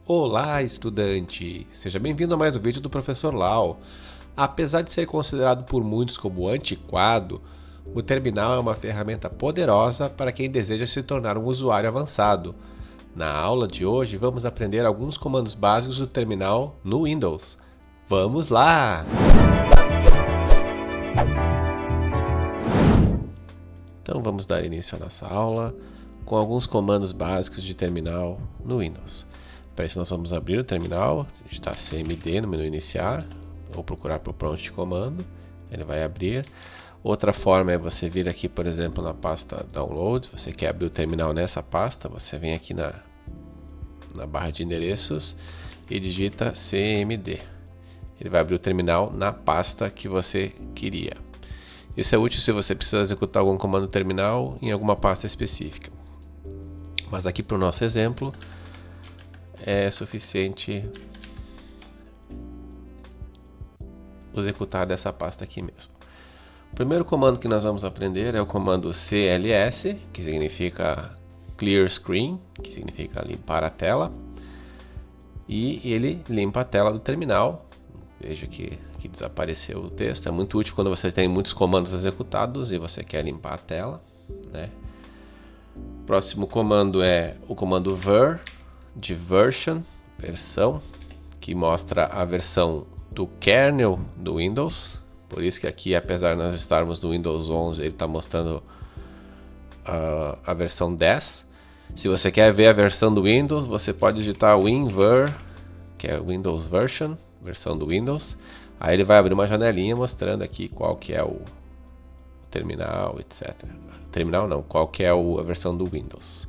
Olá, estudante! Seja bem-vindo a mais um vídeo do Professor Lau. Apesar de ser considerado por muitos como antiquado, o terminal é uma ferramenta poderosa para quem deseja se tornar um usuário avançado. Na aula de hoje, vamos aprender alguns comandos básicos do terminal no Windows. Vamos lá! Então vamos dar início à nossa aula com alguns comandos básicos de terminal no Windows. Para isso nós vamos abrir o terminal, digitar CMD no menu iniciar, ou procurar por prompt de comando, ele vai abrir. Outra forma é você vir aqui, por exemplo, na pasta Downloads, você quer abrir o terminal nessa pasta, você vem aqui na barra de endereços e digita CMD. Ele vai abrir o terminal na pasta que você queria. Isso é útil se você precisa executar algum comando terminal em alguma pasta específica. Mas aqui para o nosso exemplo, é suficiente executar dessa pasta aqui mesmo. O primeiro comando que nós vamos aprender é o comando CLS, que significa Clear Screen, que significa limpar a tela. E ele limpa a tela do terminal. Veja que aqui desapareceu o texto. É muito útil quando você tem muitos comandos executados e você quer limpar a tela, né? O próximo comando é o comando ver, de version, versão, que mostra a versão do kernel do Windows. Por isso que aqui, apesar de nós estarmos no Windows 11, ele está mostrando a versão 10. Se você quer ver a versão do Windows, você pode digitar WinVer, que é Windows Version, versão do Windows. Aí ele vai abrir uma janelinha mostrando aqui qual que é o terminal, etc. Terminal não, qual que é a versão do Windows.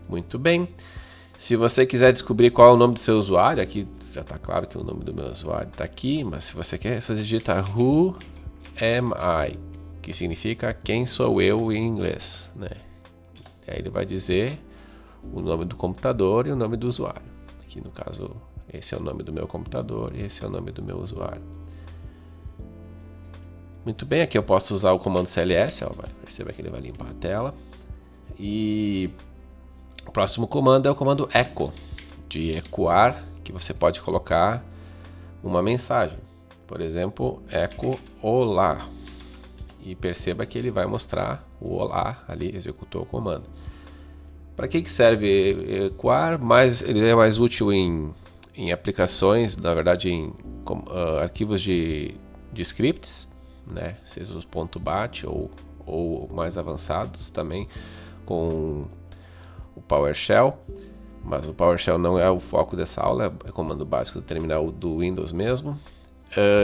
Muito bem. Se você quiser descobrir qual é o nome do seu usuário, aqui já está claro que o nome do meu usuário está aqui, mas se você quer, você digita Who am I, que significa quem sou eu em inglês, né? Aí ele vai dizer o nome do computador e o nome do usuário. Aqui no caso, esse é o nome do meu computador e esse é o nome do meu usuário. Muito bem, aqui eu posso usar o comando CLS, ó, perceba que ele vai limpar a tela. E o próximo comando é o comando echo, de ecoar, que você pode colocar uma mensagem. Por exemplo, echo olá. E perceba que ele vai mostrar o olá ali, executou o comando. Para que serve ecoar? Ele é mais útil em aplicações, na verdade em arquivos de scripts, né? Seja os .bat ou mais avançados também com o PowerShell, mas o PowerShell não é o foco dessa aula, é o comando básico do terminal do Windows mesmo.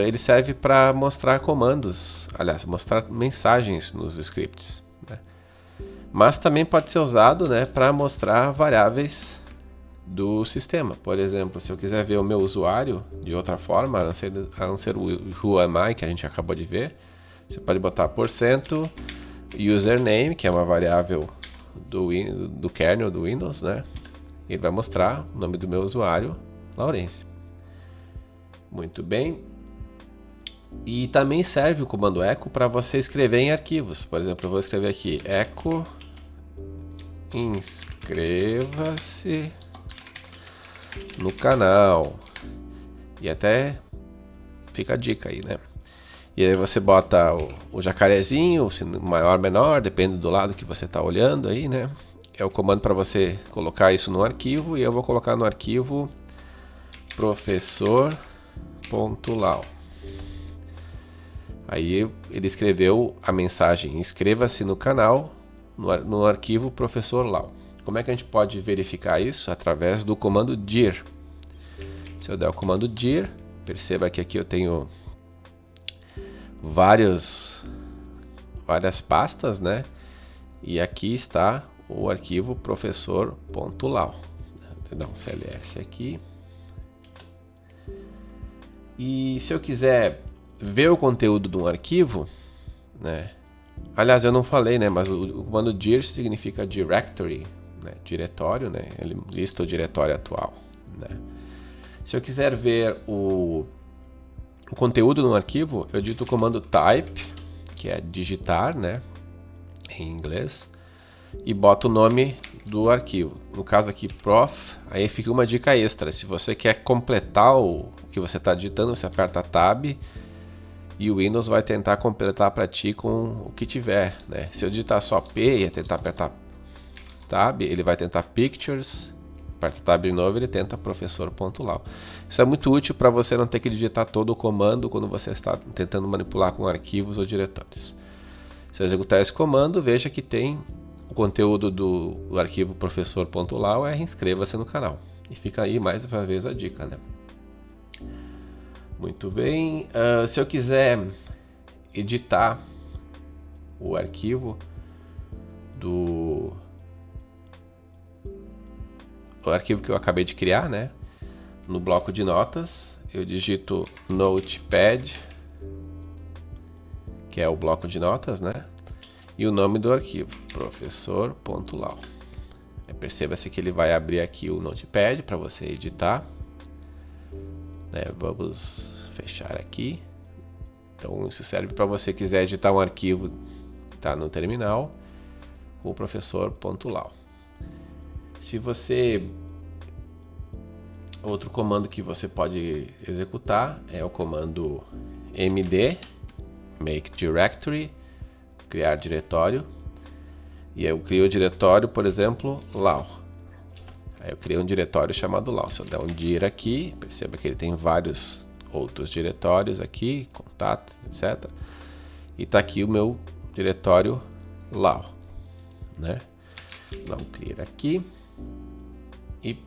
Ele serve para mostrar comandos, aliás, mostrar mensagens nos scripts, né? Mas também pode ser usado, né, para mostrar variáveis do sistema. Por exemplo, se eu quiser ver o meu usuário de outra forma, a não ser o Who am I, que a gente acabou de ver, você pode botar % username, que é uma variável do kernel do Windows, né? Ele vai mostrar o nome do meu usuário, Laurence. Muito bem. E também serve o comando echo para você escrever em arquivos. Por exemplo, eu vou escrever aqui echo inscreva-se no canal. E até fica a dica aí, né? E aí você bota o jacarezinho, maior, menor, depende do lado que você está olhando aí, né? É o comando para você colocar isso no arquivo, e eu vou colocar no arquivo professor.lau. Aí ele escreveu a mensagem inscreva-se no canal no arquivo professor Lau. Como é que a gente pode verificar isso? Através do comando dir. Se eu der o comando dir, perceba que aqui eu tenho várias pastas, né? E aqui está o arquivo professor.lau. Vou dar um CLS aqui. E se eu quiser ver o conteúdo de um arquivo, né? Aliás, eu não falei, né? Mas o comando dir significa directory, né? Diretório, né? Ele lista o diretório atual, né? Se eu quiser ver o conteúdo de um arquivo, eu digito o comando type, que é digitar, né? Em inglês. e bota o nome do arquivo. No caso aqui, prof, aí fica uma dica extra. Se você quer completar o que você está digitando, você aperta Tab e o Windows vai tentar completar para ti com o que tiver, né? Se eu digitar só P e tentar apertar Tab, ele vai tentar Pictures, aperta Tab de novo, ele tenta professor.lau. Isso é muito útil para você não ter que digitar todo o comando quando você está tentando manipular com arquivos ou diretórios. Se eu executar esse comando, veja que tem o conteúdo do arquivo professor.lau, inscreva-se no canal. E fica aí mais uma vez a dica, né? Muito bem. Se eu quiser editar o arquivo o arquivo que eu acabei de criar, né? No bloco de notas, eu digito Notepad, que é o bloco de notas, né? E o nome do arquivo, professor.lau. Perceba-se que ele vai abrir aqui o Notepad para você editar. Vamos fechar aqui. Então isso serve para você quiser editar um arquivo que está no terminal com o professor.lau. Se você... Outro comando que você pode executar é o comando md, make directory, criar diretório. E eu crio o diretório, por exemplo, lau. Aí eu criei um diretório chamado lau. Se eu der um dir aqui, perceba que ele tem vários outros diretórios aqui, contatos, etc. E está aqui o meu diretório lau, né? Vamos criar aqui. E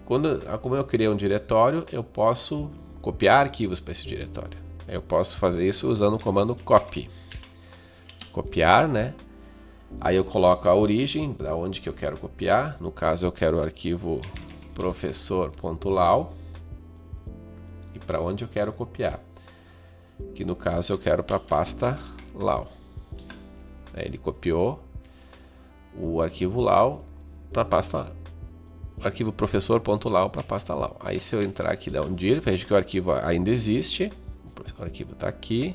como eu criei um diretório, eu posso copiar arquivos para esse diretório. Eu posso fazer isso usando o comando copy. Copiar, né? Aí eu coloco a origem, para onde que eu quero copiar. No caso, eu quero o arquivo professor.lau. E para onde eu quero copiar. Que no caso eu quero para a pasta lau. Aí ele copiou o arquivo lau para a pasta o arquivo professor.lau para a pasta lau. Aí se eu entrar aqui e dar um dir, veja que o arquivo ainda existe. O arquivo está aqui.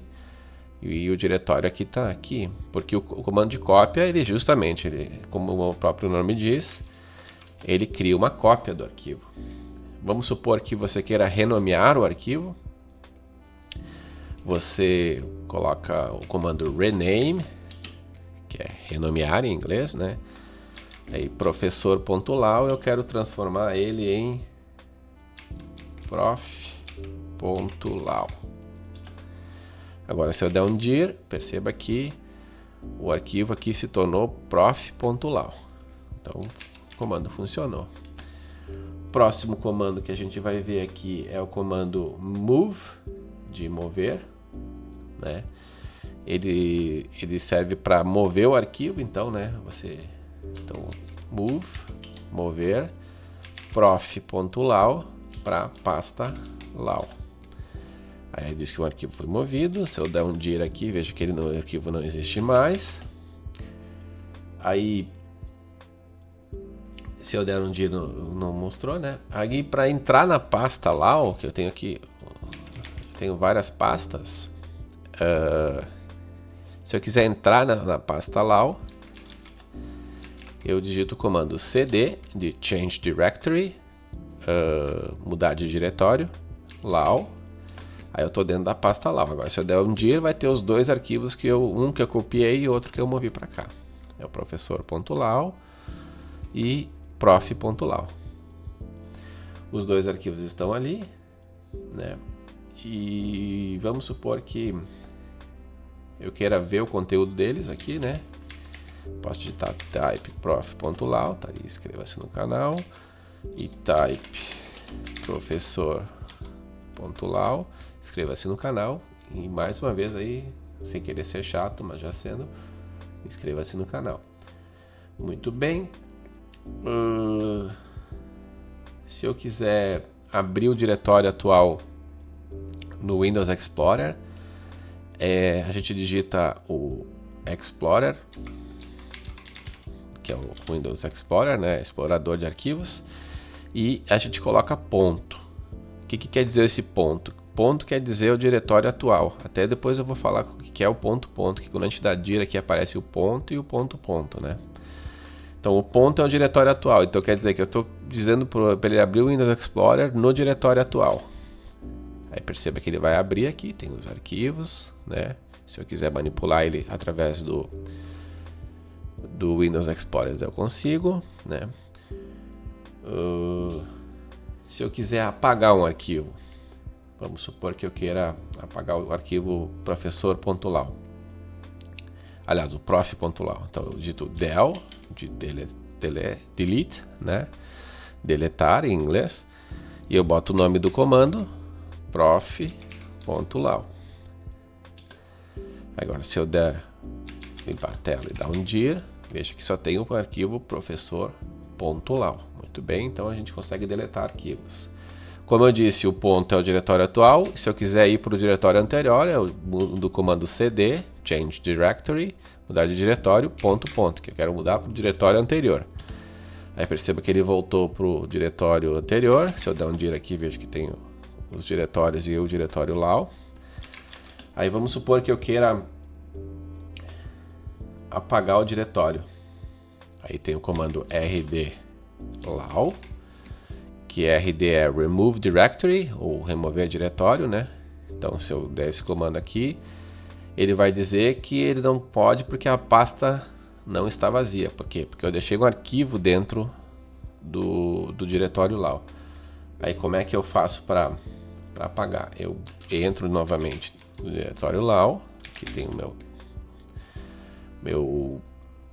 E o diretório aqui está aqui. Porque o comando de cópia, ele justamente, como o próprio nome diz, ele cria uma cópia do arquivo. Vamos supor que você queira renomear o arquivo. Você coloca o comando rename, que é renomear em inglês, né? Aí professor.lau, eu quero transformar ele em prof.lau. Agora se eu der um dir, perceba que o arquivo aqui se tornou prof.lau. Então o comando funcionou. O próximo comando que a gente vai ver aqui é o comando move, de mover, né? Ele serve para mover o arquivo, então, né? Então, move, mover, prof.lau para pasta lau. Aí diz que o arquivo foi movido. Se eu der um dir aqui, veja que o arquivo não existe mais. Aí, se eu der um dir, não mostrou, né? Aí, para entrar na pasta lau, que eu tenho aqui, tenho várias pastas. Se eu quiser entrar na pasta lau, eu digito o comando cd de change directory, mudar de diretório, lau. Aí eu estou dentro da pasta lau. Agora se eu der um dir, vai ter os dois arquivos, um que eu copiei e outro que eu movi para cá. É o professor.lau e prof.lau. Os dois arquivos estão ali, né? E vamos supor que eu queira ver o conteúdo deles aqui, né? Posso digitar type prof.lau, tá ali, inscreva-se no canal, e type professor.lau, inscreva-se no canal, e mais uma vez aí, sem querer ser chato, mas já sendo, inscreva-se no canal. Muito bem. Se eu quiser abrir o diretório atual no Windows Explorer, a gente digita o Explorer, que é o Windows Explorer, né? Explorador de arquivos, e a gente coloca ponto. O que quer dizer esse ponto? Ponto quer dizer o diretório atual. Até depois eu vou falar o que é o ponto, que quando a gente dá dir aqui aparece o ponto e o ponto, né? Então o ponto é o diretório atual. Então quer dizer que eu estou dizendo para ele abrir o Windows Explorer no diretório atual. Aí perceba que ele vai abrir aqui, tem os arquivos, né? Se eu quiser manipular ele através do Windows Explorer eu consigo, né? Se eu quiser apagar um arquivo, vamos supor que eu queira apagar o arquivo professor.lau. Aliás, o prof.lau. Então eu digito del, de delete, né? Deletar em inglês. E eu boto o nome do comando, prof.lau. Agora, se eu der limpar a tela e dar um dir, veja que só tem o arquivo professor.lau. Muito bem, então a gente consegue deletar arquivos. Como eu disse, o ponto é o diretório atual. Se eu quiser ir para o diretório anterior, é do comando cd, change directory, mudar de diretório, ponto, que eu quero mudar para o diretório anterior. Aí perceba que ele voltou para o diretório anterior. Se eu der um dir aqui, vejo que tem os diretórios e o diretório lau. Aí vamos supor que eu queira apagar o diretório. Aí tem o comando rd lau, que rd é remove directory, ou remover diretório, né? Então se eu der esse comando aqui, ele vai dizer que ele não pode porque a pasta não está vazia. Por quê? Porque eu deixei um arquivo dentro do diretório lau. Aí como é que eu faço para apagar? Eu entro novamente no diretório lau, que tem o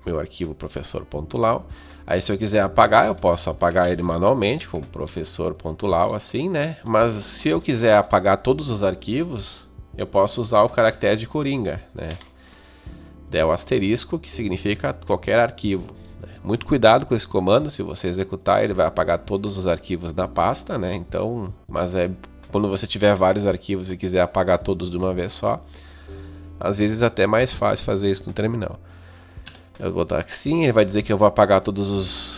meu arquivo professor.lau. Aí se eu quiser apagar, eu posso apagar ele manualmente com professor.lau, assim, né? Mas se eu quiser apagar todos os arquivos, eu posso usar o caractere de coringa, né? Del asterisco, que significa qualquer arquivo. Muito cuidado com esse comando, se você executar ele vai apagar todos os arquivos da pasta, né? Então, mas quando você tiver vários arquivos e quiser apagar todos de uma vez só, às vezes até mais fácil fazer isso no terminal. Eu vou botar que sim, ele vai dizer que eu vou apagar todos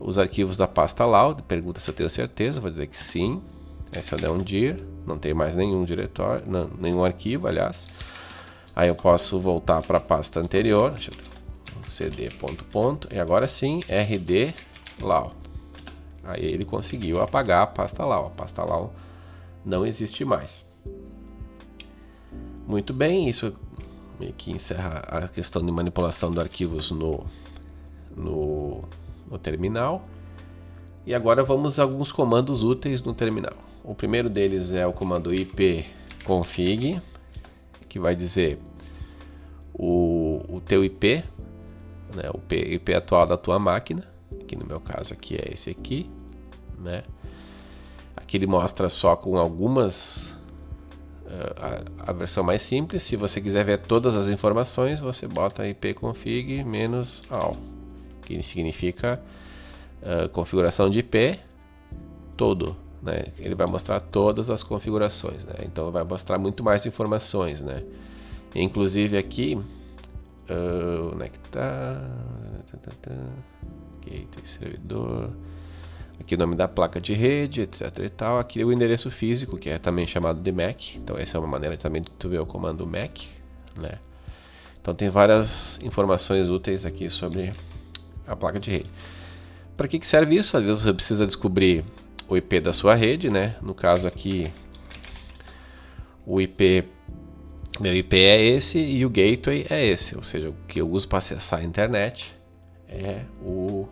os arquivos da pasta lau. Pergunta se eu tenho certeza, eu vou dizer que sim. Aí se eu der um dir, não tem mais nenhum diretório, nenhum arquivo, aliás. Aí eu posso voltar para a pasta anterior, deixa eu ver, cd ponto, e agora sim, rd lau. Aí ele conseguiu apagar a pasta lau. A pasta lau não existe mais. Muito bem, isso meio que encerra a questão de manipulação de arquivos no terminal. E agora vamos a alguns comandos úteis no terminal. O primeiro deles é o comando ipconfig, que vai dizer o teu IP, né, o IP atual da tua máquina, que no meu caso aqui é esse aqui, né? Aqui ele mostra só com algumas a versão mais simples. Se você quiser ver todas as informações, você bota ipconfig -all, que significa configuração de IP todo, né? Ele vai mostrar todas as configurações, né? Então vai mostrar muito mais informações, né? Inclusive aqui, onde é que tá? Gateway servidor. Aqui o nome da placa de rede, etc e tal. Aqui o endereço físico, que é também chamado de MAC. Então essa é uma maneira também de tu ver o comando MAC, né? Então tem várias informações úteis aqui sobre a placa de rede. Para que serve isso? Às vezes você precisa descobrir o IP da sua rede, né? No caso aqui, o IP, meu IP é esse e o gateway é esse. Ou seja, o que eu uso para acessar a internet é o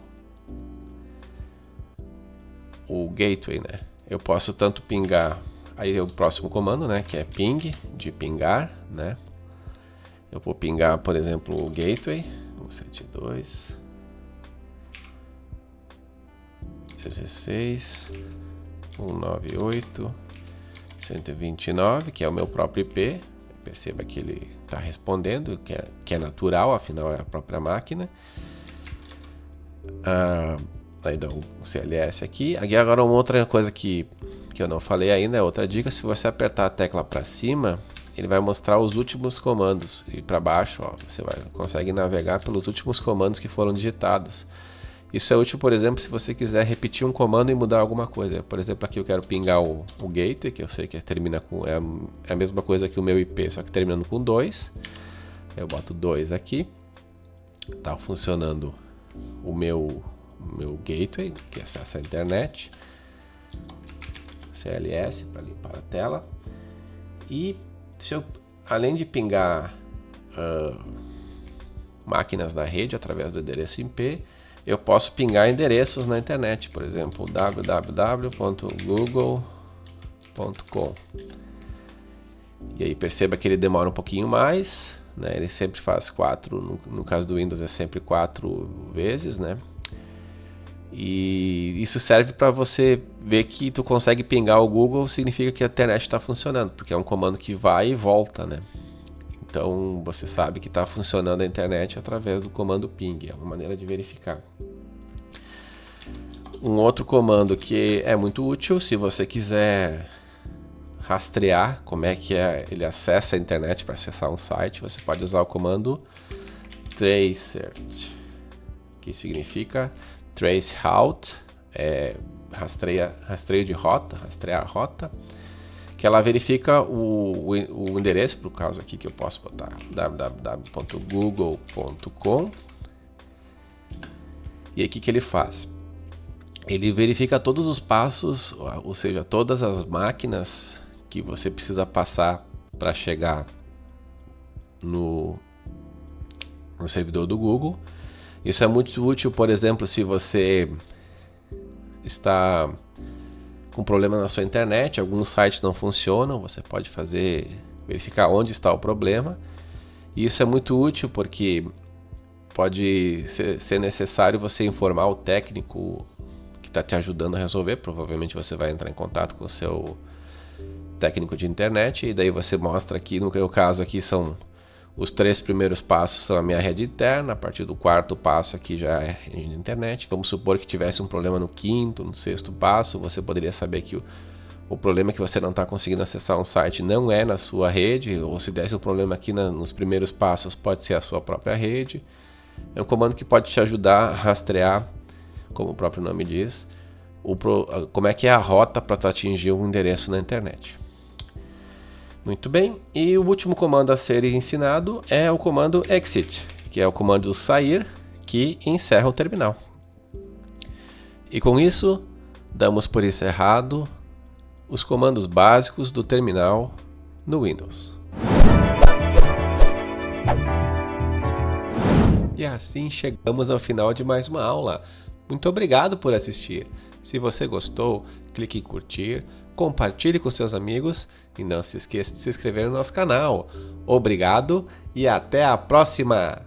gateway, né? Eu posso tanto pingar, aí é o próximo comando, né? Que é ping, de pingar, né? Eu vou pingar, por exemplo, o gateway 172.168.128.129, que é o meu próprio IP. Perceba que ele está respondendo, que é natural, afinal é a própria máquina. Aí dá um CLS aqui. Aqui agora uma outra coisa que eu não falei ainda, outra dica: se você apertar a tecla para cima, ele vai mostrar os últimos comandos, e para baixo, ó, você consegue navegar pelos últimos comandos que foram digitados. Isso é útil, por exemplo, se você quiser repetir um comando e mudar alguma coisa. Por exemplo, aqui eu quero pingar o gateway, que eu sei que termina com é a mesma coisa que o meu IP, só que terminando com 2. Eu boto 2 aqui. Tá funcionando o meu gateway, que acessa a internet, CLS para limpar a tela. E se eu, além de pingar máquinas na rede através do endereço IP, eu posso pingar endereços na internet, por exemplo, www.google.com. E aí perceba que ele demora um pouquinho mais, né? Ele sempre faz 4, no caso do Windows é sempre 4 vezes, né? E isso serve para você ver que tu consegue pingar o Google, significa que a internet está funcionando, porque é um comando que vai e volta, né? Então você sabe que está funcionando a internet através do comando ping, é uma maneira de verificar. Um outro comando que é muito útil, se você quiser rastrear como é que ele acessa a internet para acessar um site, você pode usar o comando tracer, que significa trace route, rastreio de rota, rastrear a rota, que ela verifica o endereço, por caso aqui que eu posso botar www.google.com. E aí o que ele faz? Ele verifica todos os passos, ou seja, todas as máquinas que você precisa passar para chegar no servidor do Google. Isso é muito útil, por exemplo, se você está com problema na sua internet, alguns sites não funcionam, você pode verificar onde está o problema. E isso é muito útil porque pode ser necessário você informar o técnico que está te ajudando a resolver. Provavelmente você vai entrar em contato com o seu técnico de internet e daí você mostra aqui, no meu caso aqui são os 3 primeiros passos são a minha rede interna, a partir do 4º passo aqui já é a rede de internet. Vamos supor que tivesse um problema no 5º, no 6º passo, você poderia saber que o problema é que você não está conseguindo acessar um site não é na sua rede, ou se desse um problema aqui nos primeiros passos pode ser a sua própria rede. É um comando que pode te ajudar a rastrear, como o próprio nome diz, como é que é a rota para tu atingir um endereço na internet. Muito bem, e o último comando a ser ensinado é o comando exit, que é o comando sair, que encerra o terminal. E com isso, damos por encerrado os comandos básicos do terminal no Windows. E assim chegamos ao final de mais uma aula. Muito obrigado por assistir. Se você gostou, clique em curtir, compartilhe com seus amigos e não se esqueça de se inscrever no nosso canal. Obrigado e até a próxima!